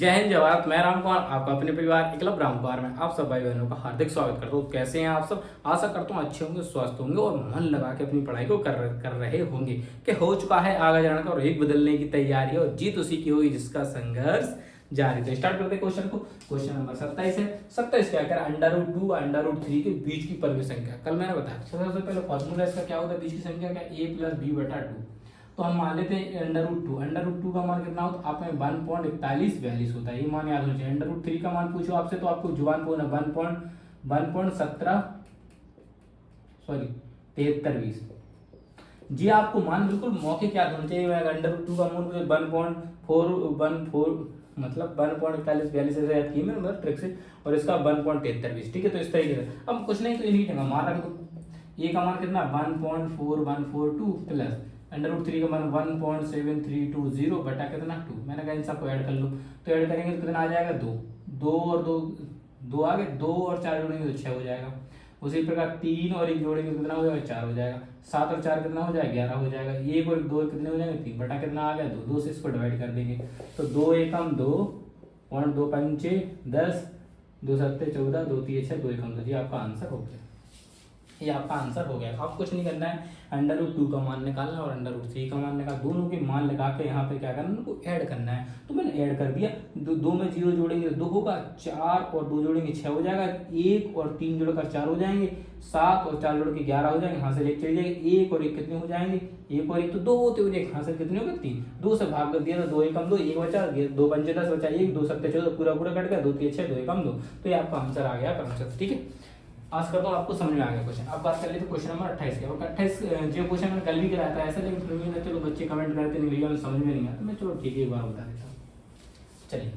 जय हिंद, जय भारत। मैं राम कुमार आपका अपने परिवार एकलव्य राम कुमार में आप सब भाई बहनों का हार्दिक स्वागत करता हूँ। कैसे हैं आप सब? आशा करता हूँ अच्छे होंगे, स्वस्थ होंगे और मन लगा के अपनी पढ़ाई को कर रहे होंगे कि हो चुका है आगे जाने का और एक बदलने की तैयारी और जीत उसी की होगी जिसका संघर्ष जारी। तो स्टार्ट करते हैं क्वेश्चन को। क्वेश्चन नंबर 27 है। 27 क्या कह √2 √3 के बीच की परमीय संख्या। कल मैंने बताया सबसे पहले फॉर्मूला इसका क्या होता है बीच की संख्या का, a + b/2। तो हम मान लेते हैं √2 का मान कितना होता है आप में 1.4142 होता है। ये मान याद होना चाहिए। √3 का मान पूछो आपसे तो आपको जुबान पे 1.7320 जी। आपको मान बिल्कुल मौके याद होना चाहिए। √2 का मान मुझे 1.414 मतलब 1.4142 ऐसे याद किए मैंने मतलब ट्रिक से, और इसका 1.7320। ठीक है, तो इस तरीके से अब कुछ नहीं तो इन्हीं का मान रखो। ए का मान कितना 1.4142 प्लस √3 का मान 1.7320 बटा कितना 2। मैंने कहा इन सबको ऐड कर लो, तो ऐड करेंगे तो कितना आ जाएगा 2। 2 और 2 आ गए, 2 और 4 जोड़ेंगे तो 6 हो जाएगा। उसी प्रकार 3 और 1 जोड़ेंगे कितना हो जाएगा 4 हो जाएगा। 7 और 4 कितना हो जाएगा 11 हो जाएगा। 1 और 2 कितने हो जाएंगे 3 बटा कितना आ गया 2। 2 से इसको डिवाइड कर देंगे तो 2 एकम 2 और 2 पंचे 10, 2 सत्ते 14, 2 तीन 6, 2 एकम 2। जी आपका आंसर हो गया, ये आपका आंसर हो गया। अब कुछ नहीं करना है, √2 का मान निकालना है और √3 का मान निकालना। दोनों के मान लगा के यहाँ पे क्या करना है उनको ऐड करना है। तो मैंने ऐड कर दिया। 2 में 0 जोड़ेंगे तो 2 होगा, 4 और 2 जोड़ेंगे 6 हो जाएगा, 1 और 3 जोड़कर 4 हो जाएंगे, 7 और 4 जोड़ के 11 हो जाएंगे। यहाँ से 1 चले जाएंगे, 1 और 1 कितने हो जाएंगे 1 और 1 तो 2 होते हुए यहाँ से कितने हो गए 3। 2 से भाग कर दिया तो 2 एकम 2, 1 बचा, 2 पंचे 10 बचा 1, 2 सत्ते 14 पूरा पूरा कट गया, 2 तीन 6, 2 एकम 2। तो ये आपका आंसर आ गया क्रमशः। ठीक है, आशा करता हूँ आपको समझ में आ गया क्वेश्चन। अब बात कर लेते क्वेश्चन नंबर 28 की। 28 जो क्वेश्चन मैंने कल भी कराया था ऐसा, लेकिन फिर भी चलो बच्चे कमेंट करते नहीं भैया समझ में नहीं आता, मैं चलो ठीक है एक बार बता देता हूँ। चलिए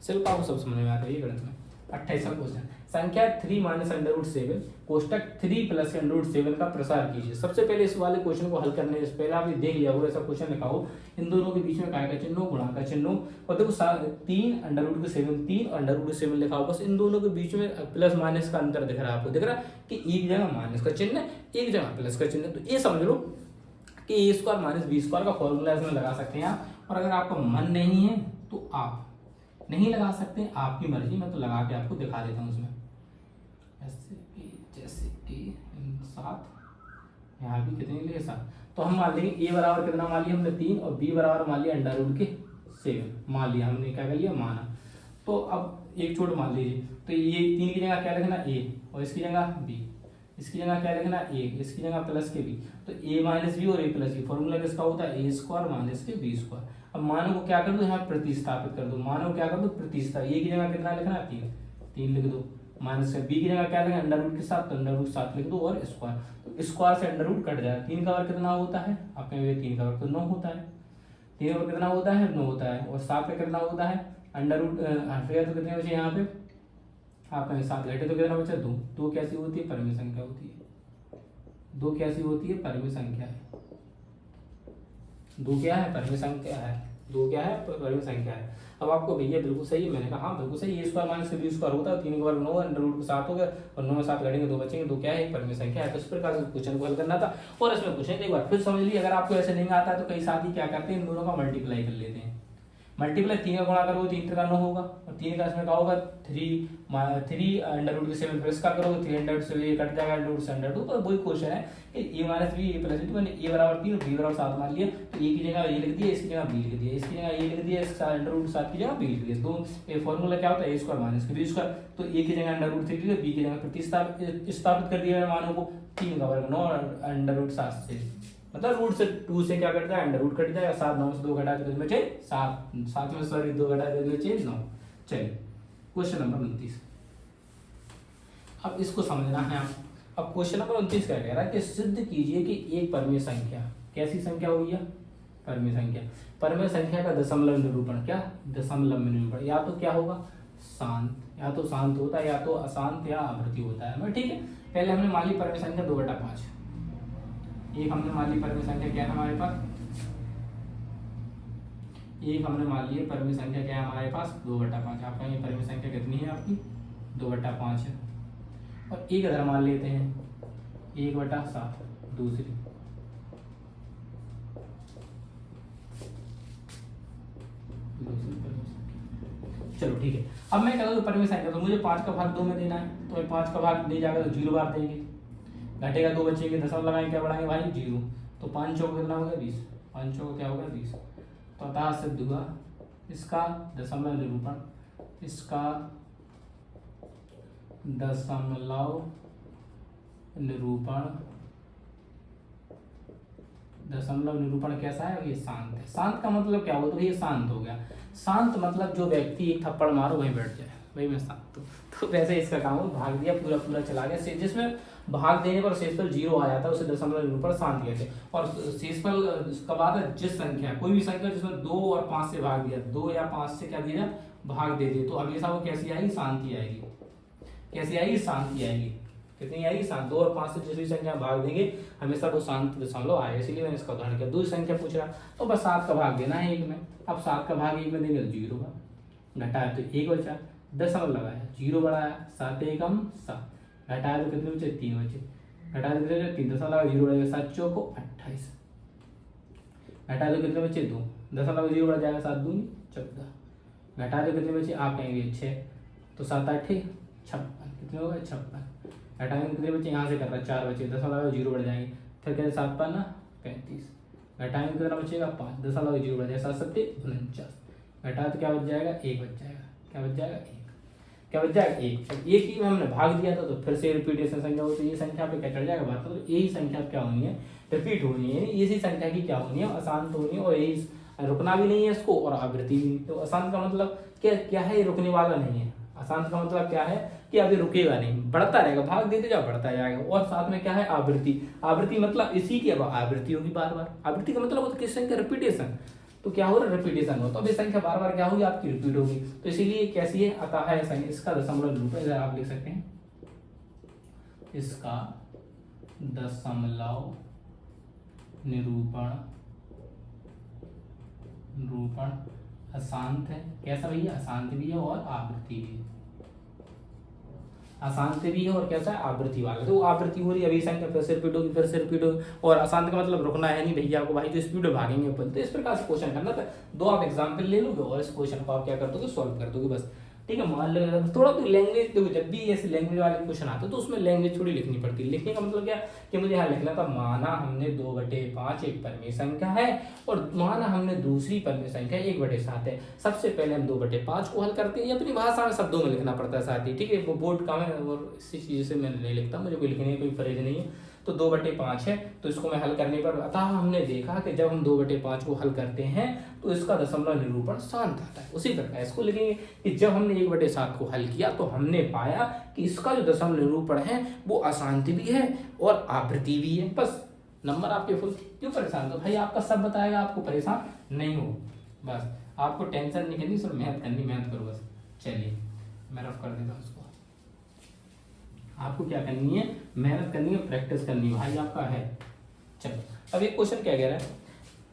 सिर्फ आपको सब समझ में आता है ये गणित में। 28वां क्वेश्चन, संख्या 3 - √7 कोष्टक 3 + √7 का प्रसार कीजिए। सबसे पहले इस वाले क्वेश्चन को हल करने से पहले आप ये देख लिया होगा ऐसा क्वेश्चन लिखा हो, इन दोनों के बीच में काय का चिन्ह गुणा का चिन्ह, और देखो 3 √7 3 और √7 लिखा हो, बस इन दोनों के बीच में प्लस माइनस का अंतर दिख रहा है आपको। दिख रहा है कि एक जगह माइनस का चिन्ह है, एक जगह प्लस का चिन्ह है। तो ये समझ लो कि a² - b² का फॉर्मूला इसमें लगा सकते हैं आप। और अगर आपका मन नहीं है तो आप नहीं लगा सकते, आपकी मर्जी। मैं तो लगा के आपको दिखा देता हूँ उसमें। जैसे कि 7 यहाँ भी कितने लिए 7, तो हम मान लेंगे a बराबर कितना मान लिया हमने 3 और b बराबर मान लिया √7 मान लिया हमने। क्या कर लिया माना। तो अब एक छोड़ मान लीजिए, तो ये 3 की जगह क्या लिखना a और इसकी जगह b, इसकी जगह क्या लिखना a, इसकी जगह प्लस के b। तो a - b और a + b फॉर्मूला किसका होता है a² - b²। अब मानो को क्या कर दो यहाँ प्रतिस्थापित कर दो। मानो क्या कर दो प्रतिस्थापित, a की जगह कितना लिखना है 3 लिख दो, माइनस b की जगह क्या लिखना √7 तो √7 लिख दो और स्क्वायर। तो स्क्वायर से √ कट जाएगा। 3 का वर्ग कितना होता है आप कहेंगे 3 का वर्ग तो 9 होता है। 3 का वर्ग कितना होता है 9 होता है, और 7 का कितना होता है हट गया तो कितने बचे यहाँ पे आप कहेंगे 7 घटे तो कितना बचा 2। 2 कैसी होती है परमीय संख्या होती है। 2 कैसी होती है परमीय संख्या है। 2 क्या है परमीय संख्या है। 2 क्या है परमीय संख्या है। अब आपको भैया बिल्कुल सही है, मैंने कहा हाँ बिल्कुल सही। a² - b² होता है, 3 का वर्ग 9 √ 7 हो गया और 9 में 7 घटेंगे 2 बचेंगे। 2 क्या है परमीय संख्या है। तो इस प्रकार से क्वेश्चन को हल करना था और इसमें कुछ नहीं, एक बार फिर समझ लीजिए। अगर आपको ऐसे नहीं आता है तो कई साथी क्या करते हैं इन दोनों का मल्टीप्लाई कर लेते हैं। मल्टीप्लाई 3 का गुणा करोगे 3 का 9 होगा, और 3 का इसमें क्या होगा 3 √7 प्लस का करोगे 300 से ये कट जाएगा √2। तो वही क्वेश्चन है कि a - b a + b। तो मैंने a बराबर 3 और b बराबर 7 मान लिया, तो a की जगह a लिख दिया, इसकी जगह b लिख दिया, इसकी जगह a लिख दिया, इसका √7 की जगह b लिख दिया। तो ये फॉर्मूला क्या होता है a² - b²। तो a की जगह √3 लिख दिया, b की जगह प्रतिस्थापित कर दिया मानों को। 3 का वर्ग 9 और √7 से मतलब √2 से क्या करता है √ कट जाएगा। 7 9 से 2 घटा तो इसमें 7 में सॉरी 2 घटा तो इसमें 9। चलिए क्वेश्चन नंबर 29, अब इसको समझना है आप। अब क्वेश्चन नंबर 29 क्या कह रहा है कि सिद्ध कीजिए कि एक परमीय संख्या, कैसी संख्या हुई है परमीय संख्या। परमीय संख्या का दशमलव निरूपण, क्या दशमलव निरूपण, या तो क्या होगा शांत, या तो शांत होता है या तो अशांत या आवृत्ति होता है। ठीक है, पहले हमने मान ली परमीय संख्या 2/5। एक हमने मान ली परमीय संख्या क्या है हमारे पास, एक हमने मान ली परमीय संख्या क्या है हमारे पास 2/5। आपका ये परमीय संख्या कितनी है आपकी 2/5 है। और एक इधर मान लेते हैं 1/7 दूसरी, चलो ठीक है। अब मैं कहता हूँ परिमेय संख्या, तो मुझे 5 का भाग 2 में देना है, तो 5 का भाग नहीं जाएगा तो 0 बार देंगे, घटेगा 2 बचेंगे, दशमलव लगाएंगे, क्या बढ़ाएंगे भाई 0, तो 5 चौक कितना होगा 20, 5 चौक क्या होगा 20। तो अतः सिद्ध हुआ इसका दशमलव निरूपण, इसका दशमलव निरूपण कैसा है, ये शांत है। शांत का मतलब क्या होता है, ये शांत हो गया। शांत मतलब जो व्यक्ति एक थप्पड़ मारो वहीं बैठ जाए, वही मैं शांत हूँ। तो वैसे इसका काम हो, भाग दिया पूरा पूरा चला गया, जिसमें भाग देने पर शेषफल 0 आ जाता है उसे दशमलव निरूपण शांत कहते हैं। और शेषफल कब आता है, जिस संख्या, कोई भी संख्या जिसमें 2 और 5 से भाग दिया, 2 या 5 से क्या दिया भाग दे दिए, तो हमेशा वो कैसी आएगी, शांति आएगी। कैसी आएगी, शांति आएगी। कितनी आएगी, 7। 2 और 5 से जिस भी संख्या भाग देंगे हमेशा वो शांत दशमलव आएगा, इसलिए मैंने इसका उदाहरण किया। 2 संख्या पूछ रहा तो बस 7 का भाग देना है 1 में। अब 7 का भाग 1 में देंगे तो 0 का, घटाया तो 1 बचा, दशमलव लगाया 0 बढ़ाया, 7 एकम 7, घटाया तो कितने बचे 3 बचे, घटाया तो कितने 3, दशमलव लगा 0 बढ़ेगा, 7 चौको 28, घटाया तो कितने बचे 2, दशमलव 0 बढ़ जाएगा, 7 दूनी 14, घटाया तो कितने बचे आप कहेंगे 6, तो 7 8 56, कितने हो गए 56, घटाएंगे कितने बचे, यहाँ से कर रहा है 4 बचे, दशमलव 0 बढ़ जाएंगे, फिर कहते 7 5 35, घटाएंगे कितना बचेगा 5, दशमलव 0 बढ़ जाएगा, 7 7 49, घटाया तो क्या बच जाएगा 1 बच जाएगा, क्या बच जाएगा 1, क्या बच जाएगा 1। एक ही में हमने भाग दिया था तो फिर से रिपीटेशन संख्या होती है, ये संख्या पे क्या चढ़ जाएगा बात, तो यही संख्या क्या होनी है, रिपीट होनी है, इसी संख्या की क्या होनी है, अशांत होनी है, और यही रुकना भी नहीं है इसको और आवृत्ति भी नहीं। तो अशांत का मतलब क्या है, ये रुकने वाला नहीं है। अशांत का मतलब क्या है कि अभी रुकेगा नहीं, बढ़ता रहेगा, भाग देते जाओ बढ़ता जाएगा। और साथ में क्या है, आवृत्ति। आवृत्ति मतलब इसी की अब आवृत्ति होगी बार बार। आवृत्ति का मतलब होता है किस संख्या, रिपीटेशन। तो क्या हो रहा है, रिपीटेशन हो, तो अब ये संख्या बार बार क्या होगी, आपकी रिपीट होगी। तो इसीलिए कैसी है, अतः है इसका दशमलव निरूपण, इधर आप लिख सकते हैं इसका दशमलव निरूपण अशांत है। कैसा भैया, अशांत भी है और आवृत्ति भी है, अशांत भी है और कैसा है, आवृत्ति वाला। तो आवृत्ति हो रही है, अभी संख्या फिर से रिपीट होगी, फिर से रिपीट होगी। और अशांत का मतलब रुकना है नहीं भैया को, भाई तो स्पीड में भागेंगे अपन। तो इस प्रकार से क्वेश्चन करना था। 2 आप एग्जाम्पल ले लोगे और इस क्वेश्चन को आप क्या कर दोगे, सॉल्व कर दोगे बस। ठीक है, मान लो थोड़ा तो लैंग्वेज, देखो जब भी ऐसे लैंग्वेज वाले क्वेश्चन आते तो उसमें लैंग्वेज थोड़ी लिखनी पड़ती है। लिखने का मतलब क्या कि मुझे यहाँ लिखना था, माना हमने 2/5 एक परिमेय संख्या है और माना हमने दूसरी परिमेय संख्या 1/7 है। सबसे पहले हम 2/5 को हल करते हैं, अपनी भाषा में शब्दों में लिखना पड़ता है साथ ही। ठीक है, वो बोर्ड का है और इसी चीज से मैं नहीं लिखता, मुझे कोई लिखने की कोई फर्ज नहीं है। तो 2/5 है, तो इसको मैं हल करने पर अतः हमने देखा कि जब हम 2/5 को हल करते हैं तो इसका दशमलव निरूपण शांत आता है। उसी प्रकार इसको लिखेंगे कि जब हमने 1/7 को हल किया तो हमने पाया कि इसका जो दशमलव निरूपण है वो अशांत भी है और आवृत्ति भी है। बस नंबर आपके फुल। क्यों परेशान हो भाई, आपका सब बताएगा, आपको परेशान नहीं हो, बस आपको टेंशन नहीं करनी, सिर्फ मेहनत करनी, मेहनत करो बस। चलिए मैं रफ कर देता हूँ इसको। आपको क्या करनी है, मेहनत करनी है, प्रैक्टिस करनी है, भाई आपका है। चलो अब एक क्वेश्चन क्या कह रहा है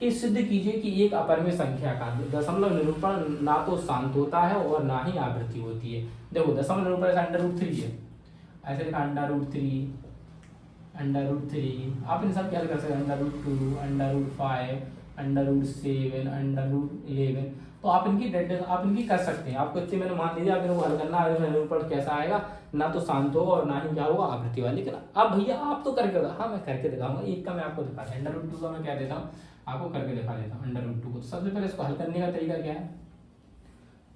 कि सिद्ध कीजिए कि एक अपरिमेय संख्या का दशमलव निरूपण ना तो शांत होता है और ना ही आवृत्ति होती है। देखो दशमलव निरूपण √3 है, ऐसे लिखा √3, आप इन सब क्या कर सकते हैं, √2, √5, √7, √11। तो आप इनकी कर सकते हैं। आपको अच्छे मैंने मान लीजिए, आप इनको हल करना, निरूपण कैसा आएगा, ना तो शांत होगा और ना ही क्या होगा, आवृत्ति वाला। लेकिन अब भैया आप तो करके बता, हाँ मैं करके दिखाऊंगा। एक का मैं आपको दिखा दूँ, √2 का मैं क्या देता हूँ आपको करके दिखा देता हूँ। √2 को सबसे पहले इसको हल करने का तरीका क्या है,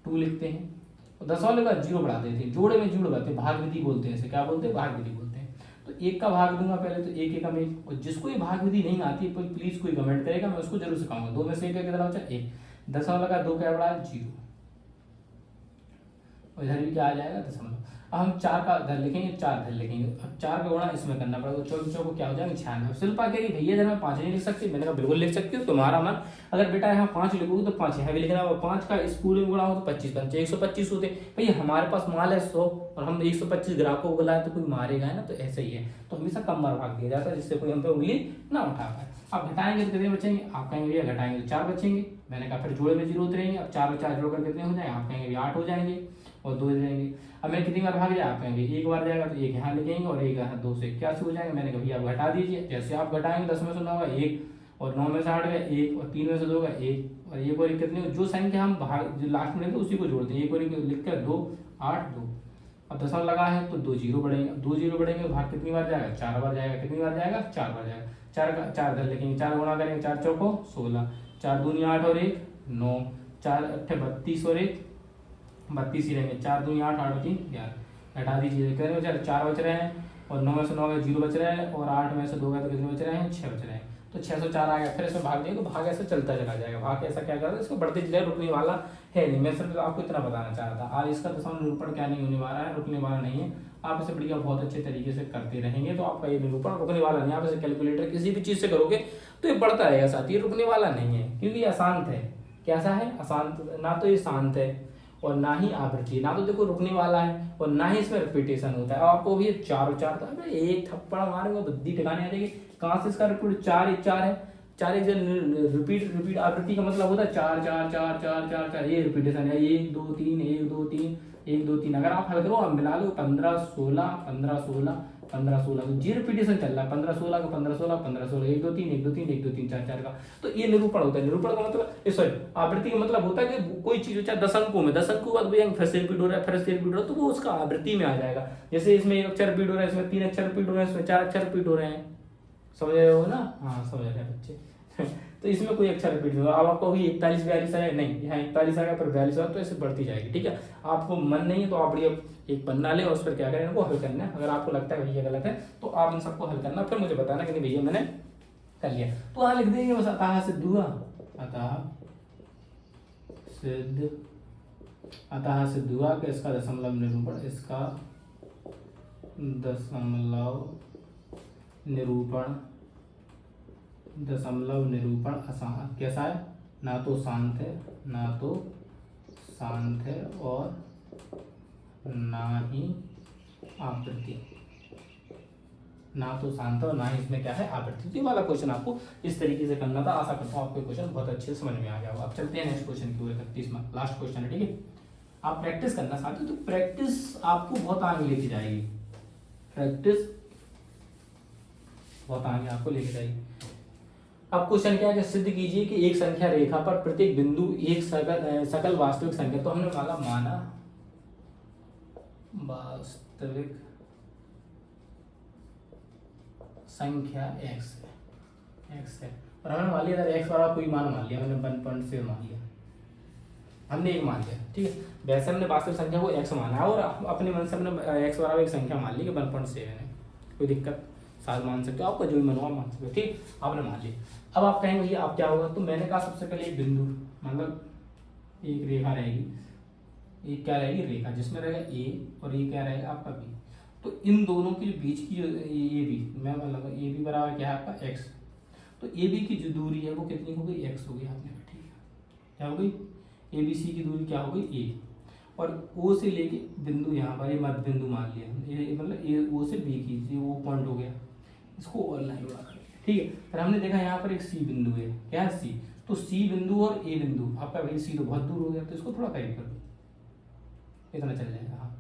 2 लिखते हैं और दशमलव का 0 बढ़ा देते हैं, जोड़े में जोड़ बढ़ाते हैं, भाग विधि बोलते हैं इसे, क्या बोलते हैं, भाग विधि बोलते हैं। तो 1 का भाग दूंगा पहले, तो 1 एकम 1, और जिसको ये भाग विधि नहीं आती है प्लीज कोई कमेंट करेगा, मैं उसको जरूर सिखाऊंगा। 2 में से 1 कितना बचा 1, दशमलव का 2 क्या बढ़ा 0, और इधर भी क्या आ जाएगा दशमलव। अब हम 4 का इधर लिखेंगे, 4 इधर लिखेंगे। अब 4 का गुणा इसमें करना पड़ेगा, 24 को क्या हो जाएगा 96। शिल्पा कह रही भैया इधर मैं 5 नहीं लिख सकती, मैंने कहा बिल्कुल लिख सकती हो, तुम्हारा मन। अगर बेटा यहाँ 5 लिखोगे तो 5 यहाँ भी लिखना होगा, 5 का इस पूरे में गुणा हो तो 25 5 125 होते। भैया हमारे पास माल है 100 और हम 125 ग्राहकों को बुलाए तो कोई मारेगा है ना, तो ऐसे ही है। तो हमेशा कम बार भाग दिया जाता है जिससे कोई हम पे उंगली ना उठा पाए। अब घटाएंगे तो कितने बचेंगे, आप कहेंगे भैया घटाएंगे तो 4 बचेंगे, मैंने कहा फिर जोड़े में 0 उतरेंगे। अब 4 और 4 जोड़कर कितने हो जाएंगे, आप कहेंगे 8 हो जाएंगे और 2 जाएंगे। अब मैं कितनी बार भाग जाए, आप कहेंगे 1 बार जाएगा, तो 1 यहाँ लिखेंगे और 1 यहाँ, 2 से 81 हो जाएंगे। मैंने कहा भैया आप घटा दीजिए, जैसे आप घटाएंगे 10 में से 9 होगा 1 और 9 में से 8 गया 1 और 3 में से 2 होगा 1 और एक और एक कितनी, जो संख्या हम भाग जो लास्ट में लिखते उसी को जोड़ते हैं। एक और एक लिख कर 2 8 2, अब दशमलव लगा है तो 2 जीरो बढ़ेंगे, 2 जीरो बढ़ेंगे, भाग कितनी बार जाएगा, 4 बार जाएगा। कितनी बार जाएगा, 4 बार जाएगा। 4 का 4 इधर लिखेंगे, 4 गुणा करेंगे, 4 चौको 16, 4 दूनी 8 और 1 9, 4 अट्ठे 32 और 1 32 ही रहेंगे, 4 दूनी 8 8 3 11, हटा दीजिए, करेंगे 4 बच रहे हैं और 9 में से 9 में 0 बच रहा है और 8 में से 2 गए तो कितने बच रहे हैं, 6 बच रहे हैं। तो 604 आ गया। फिर इसमें भाग देंगे तो भाग ऐसे चलता चला जाएगा। भाग ऐसा क्या करता है, इसको बढ़ते चले, रुकने वाला है नहीं। मैं सिर्फ आपको इतना बताना चाह रहा था। आज इसका दशमलव निरूपण क्या नहीं होने वाला है, रुकने वाला नहीं है। आप इसे बढ़िया बहुत अच्छे तरीके से करते रहेंगे तो आपका ये निरूपण रुकने वाला नहीं है। आप इसे कैलकुलेटर किसी भी चीज से करोगे तो ये बढ़ता रहेगा साथ, ये रुकने वाला नहीं है क्योंकि ये अशांत है। कैसा है, अशांत, ना तो ये शांत है और ना ही आवृत्ति, ना तो देखो रुकने वाला है और ना ही इसमें रिपीटेशन होता है। आपको भी 4 और 4 था, एक थप्पड़ मारेंगे बुद्धि ठिकाने आ जाएगी। कहाँ से इसका रिपीट, 4 1 4 है, 4 एक रिपीट आवृत्ति का मतलब होता है 4 4 4 4 4 4, ये रिपीटेशन है 1 2 3 1 2 3 1 2 3। अगर आप हल करो, आप मिला लो 15 16 15 16 15 16, तो जी रिपीटेशन चल रहा है 15 16 का 15 16 15 16 1 2 3 1 2 3 1 2 3 4 4 का। तो ये निरूपण होता है। निरूपण का मतलब सॉरी आवृत्ति का मतलब होता है कि कोई चीज चाहे 10 अंकों में 10 अंकों का तो फिर से रिपीट हो रहा है, फिर से रिपीट हो रहा है, तो वो उसका आवृत्ति में आ जाएगा। जैसे इसमें 1 अक्षर रिपीट हो रहा है, इसमें 3 अक्षर रिपीट हो रहे हैं, इसमें 4 अक्षर रिपीट हो रहे हैं। समझ रहे हो ना, हाँ समझ रहे हैं बच्चे। तो इसमें कोई अक्षर रिपीट नहीं होगा। अब आपको भी 41 42 आया, नहीं यहाँ 41 आएगा फिर 42 आएगा, तो ऐसे बढ़ती जाएगी। ठीक है, आपको मन नहीं है तो आप बढ़िया एक पन्ना ले और उस पर क्या करें, इनको हल करना है। अगर आपको लगता है भैया गलत है तो आप इन सबको हल करना, फिर मुझे बताना कि नहीं भैया मैंने कर लिया। तो वहां लिख देंगे बस अतः सिद्ध हुआ, अतः सिद्ध हुआ कि इसका दशमलव निरूपण, इसका दशमलव निरूपण अशांत, कैसा है, ना तो शांत है, ना तो शांत है और ना ही आवृत्ति, ना तो शांत और ना ही इसमें क्या है, आवृत्ति। ये वाला क्वेश्चन आपको इस तरीके से करना था। आशा करता हूँ आपको क्वेश्चन बहुत अच्छे से समझ में आ गया होगा। अब चलते हैं नेक्स्ट क्वेश्चन की ओर, 31वां लास्ट क्वेश्चन है। ठीक है, आप प्रैक्टिस करना चाहते हो तो प्रैक्टिस आपको बहुत आगे लेके जाएगी, प्रैक्टिस बहुत आगे आपको लेके जाएगी। अब क्वेश्चन क्या है कि सिद्ध कीजिए कि एक संख्या रेखा पर प्रत्येक बिंदु एक सकल वास्तविक संख्या, तो हमने माना वास्तविक संख्या x है और हमने मान लिया x वाला कोई मान मान लिया, मैंने 1.7 मान लिया, हमने एक मान लिया। ठीक है, वैसे हमने वास्तविक संख्या को x माना है और अपने मन से हमने x वाला एक संख्या मान ली कि 1.7 है। कोई दिक्कत, साथ मान सकते हो, आपका जो भी मनवा मान सकते हो। ठीक, आपने मान लिया। अब आप कहेंगे भैया आप क्या होगा, तो मैंने कहा सबसे पहले एक बिंदु, मतलब एक रेखा रहेगी, एक क्या रहेगी, रेखा जिसमें रहेगा a और ये क्या रहेगा आपका b। तो इन दोनों के बीच की जो ए बी, मैं मतलब ए बी बराबर क्या है आपका x, तो ए बी की जो दूरी है वो कितनी हो गई, x हो गई आपने। ठीक है, क्या हो गई, ए बी सी की दूरी क्या हो गई a, और ओ से लेके बिंदु यहाँ पर ये मध्य बिंदु मान लिया, मतलब ए ओ से बी की वो पॉइंट हो गया, इसको और लाइन बना कर। ठीक है, फिर हमने देखा यहाँ पर एक सी बिंदु है, क्या है सी, तो सी बिंदु और ए बिंदु आपका भाई सी तो बहुत दूर हो गया, तो इसको थोड़ा करीब कर दो, इतना चल जाएगा, हाँ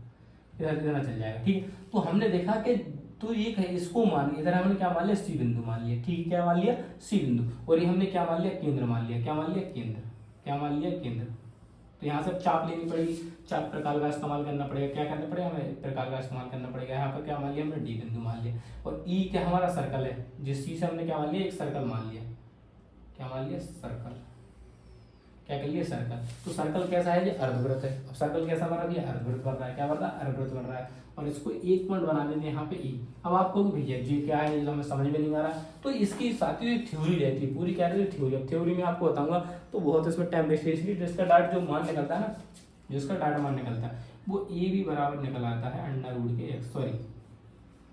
इतना चल जाएगा। ठीक है, तो हमने देखा कि तो ये इसको मान, इधर हमने क्या मान लिया, सी बिंदु मान लिया। ठीक है, क्या मान लिया, सी बिंदु, और ये हमने क्या मान लिया, केंद्र मान लिया। क्या मान लिया, केंद्र, क्या मान लिया, केंद्र। तो यहाँ से चाप लेनी पड़ेगी, चाप प्रकार का इस्तेमाल करना पड़ेगा। क्या करना पड़ेगा, हमें प्रकार का इस्तेमाल करना पड़ेगा। यहाँ पर क्या मान लिया हमने, डी बिंदु मान लिया, और ई क्या हमारा सर्कल है, जिस सी से हमने क्या मान लिया, एक सर्कल मान लिया। क्या मान लिया, सर्कल, क्या कर लिया, सर्कल। तो सर्कल कैसा है, ये अर्धवृत्त है। अब सर्कल कैसा बना दिया, अर्धवृत्त बन रहा है। क्या बन रहा है, अर्धवृत्त बन रहा है, और इसको एक पॉइंट बना देते हैं यहाँ पे ई। अब आपको भैया जी क्या है, जो हमें समझ में नहीं आ रहा, तो इसकी साथ ही थ्योरी रहती है, पूरी क्या रहती है, थ्योरी। अब थ्योरी में आपको बताऊंगा तो बहुत इसमें टाइम वेस्ट है, इसलिए जिसका डाट जो मान निकलता है ना, जिसका डाटा मान निकलता है वो ए बी बराबर निकल आता है अंडर रूट के एक्स, सॉरी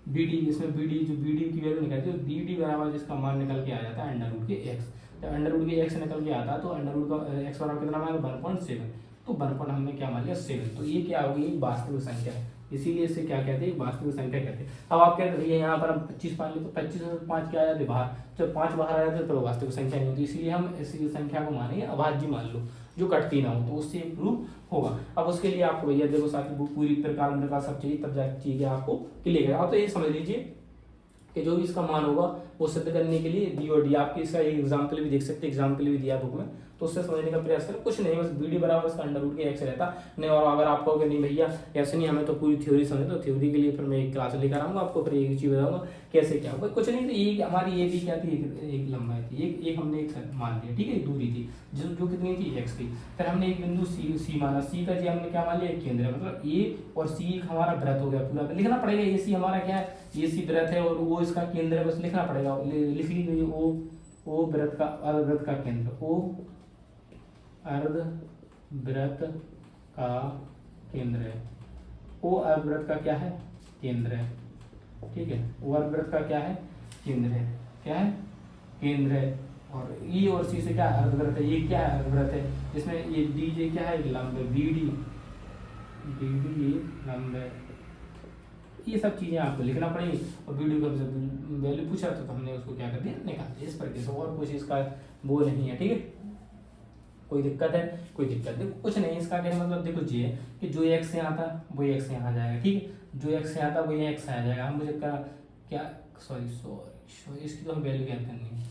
बी डी, इसमें बी डी जो बी डी की वैल्यू निकलती है, बी डी बराबर जिसका मान निकल के आ जाता है अंडर रूट के एक्स। जब अंडर रूट के एक्स निकल के आता है तो अंडर रूट का एक्स बराबर कितना मान, 1.7, तो 1 हमने क्या मान लिया, 7। तो ये क्या होगी, वास्तविक संख्या है, इसीलिए इसे क्या कहते हैं, वास्तविक संख्या कहते हैं। अब आप कहते हैं भैया यहाँ पर हम 25 मान ली, तो 25 में 5 क्या आ जाते बाहर, जब 5 बाहर आ जाते तो वास्तविक संख्या नहीं होती, इसीलिए हम इसी संख्या को मानेंगे अभाज्य मान लो, जो कटती ना हो, तो उससे प्रूफ होगा। अब उसके लिए आपको भैया देखो साथ ही पूरी प्रकार सब चाहिए, तब जाके चीजें आपको क्लियर है। आप तो ये समझ लीजिए कि जो भी इसका मान होगा वो सिद्ध करने के लिए बी और डी, आपकी इसका एक एग्जाम्पल भी देख सकते हैं, एग्जाम्पल भी दिया बुक में, तो उससे समझने का प्रयास करें। कुछ नहीं, बस बी डी बराबर इसका अंडर रूट के एक्स रहता नहीं। और अगर आप कहोगे नहीं भैया ऐसे नहीं, हमें तो पूरी थ्योरी समझे, तो थ्योरी के लिए फिर मैं एक क्लास लेकर आऊंगा आपको, फिर एक चीज बताऊंगा कैसे क्या होगा। कुछ नहीं, तो ये हमारी ये भी क्या थी, एक लंबाई थी, एक हमने एक मान लिया, ठीक है, दूरी थी जो कितनी थी, एक्स थी। फिर हमने एक बिंदु सी माना, सी का जी हमने क्या मान लिया, एक केंद्र है, मतलब ए और सी एक हमारा वृत्त हो गया पूरा। लिखना पड़ेगा ए सी हमारा क्या है, ए सी वृत्त है और वो इसका केंद्र है, बस लिखना पड़ेगा, लिख लीजिए ओ वृत्त का, अर्धवृत्त का केंद्र, ओ अर्धवृत्त का केंद्र है, ओ अर्धवृत्त का क्या है, केंद्र है, ठीक है, ओ अर्धवृत्त का क्या है, केंद्र है, क्या है, केंद्र है। और ई और सी से क्या है, अर्धवृत्त है, ये क्या है, अर्धवृत्त है, जिसमें ये डी जे क्या है, लंब है, बी डी लंब है। ये सब चीजें आपको लिखना पड़ेगी। और वीडियो का वैल्यू पूछा तो हमने उसको क्या कर दिया, निकाल दिया, इस प्रकार से, और कुछ इसका वो नहीं है, ठीक है। कोई दिक्कत है, कोई दिक्कत देखो कुछ नहीं, इसका कहने मतलब देखो ये कि जो एक्स यहाँ था वही एक्स यहाँ जाएगा, ठीक है, जो एक्स यहाँ था वही एक्स आ जाएगा। हम मुझे क्या सॉरी इसकी तो हम वैल्यू ज्ञात करनी है,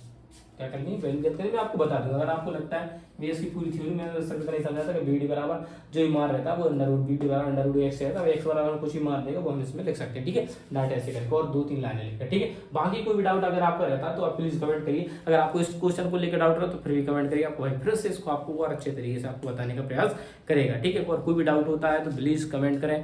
क्या करनी है, वैल्यू ज्ञात करनी, मैं आपको बता दूंगा। अगर आपको लगता है वे इसकी पूरी थ्योरी में नहीं समझा था कि बी डी बराबर जो ही मान रहता है वो अंडर रूट बी डी बराबर अंडर रूट एक्स रहता है, एक्स बराबर कुछ ही मान देगा वो हम इसमें लिख सकते हैं, ठीक है, डाटा ऐसे करके और 2-3 लाइनें लिखकर, ठीक है। बाकी कोई भी डाउट अगर आपका रहता है तो आप प्लीज कमेंट करिए। अगर आपको इस क्वेश्चन को लेकर डाउट रहा तो फिर भी कमेंट करिए, आपको भाई फिर से इसको आपको और अच्छे तरीके से आपको बताने का प्रयास करेगा, ठीक है। और कोई भी डाउट होता है तो प्लीज कमेंट करें।